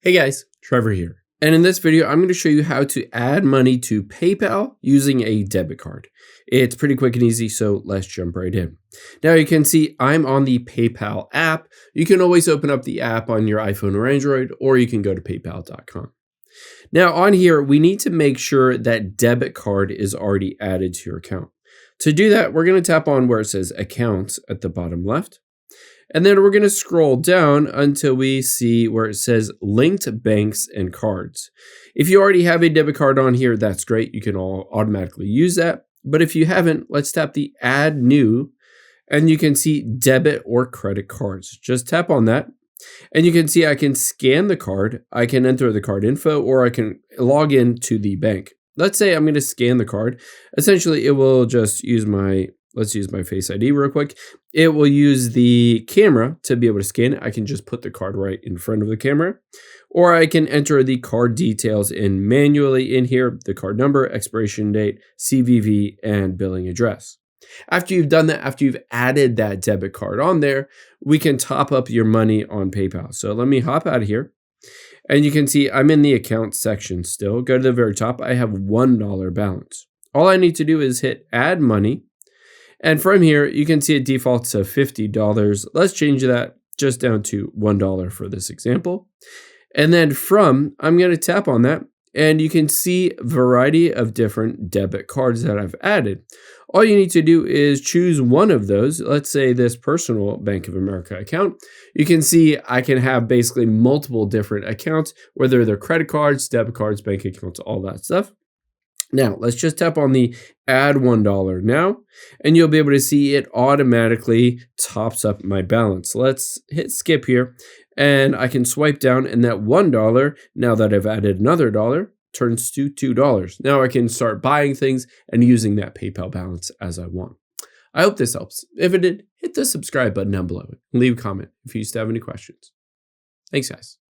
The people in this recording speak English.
Hey guys, Trevor here. And in this video, I'm going to show you how to add money to PayPal using a debit card. It's pretty quick and easy, so let's jump right in. Now you can see I'm on the PayPal app. You can always open up the app on your iPhone or Android, or you can go to paypal.com. Now on here, we need to make sure that debit card is already added to your account. To do that, we're going to tap on where it says Accounts at the bottom left. And then we're going to scroll down until we see where it says linked banks and cards. If you already have a debit card on here, that's great. You can all automatically use that. But if you haven't, let's tap the add new and you can see debit or credit cards. Just tap on that and you can see I can scan the card. I can enter the card info or I can log in to the bank. Let's say I'm going to scan the card. Essentially, it will just use let's use my Face ID real quick. It will use the camera to be able to scan it. I can just put the card right in front of the camera, or I can enter the card details in manually in here, the card number, expiration date, CVV, and billing address. After you've done that, after you've added that debit card on there, we can top up your money on PayPal. So let me hop out of here. And you can see I'm in the account section still. Go to the very top. I have $1 balance. All I need to do is hit add money. And from here, you can see it defaults to $50. Let's change that just down to $1 for this example. And then I'm going to tap on that and you can see a variety of different debit cards that I've added. All you need to do is choose one of those. Let's say this personal Bank of America account. You can see I can have basically multiple different accounts, whether they're credit cards, debit cards, bank accounts, all that stuff. Now, let's just tap on the add $1 now, and you'll be able to see it automatically tops up my balance. Let's hit skip here, and I can swipe down, and that $1, now that I've added another dollar, turns to $2. Now I can start buying things and using that PayPal balance as I want. I hope this helps. If it did, hit the subscribe button down below and leave a comment if you used to have any questions. Thanks, guys.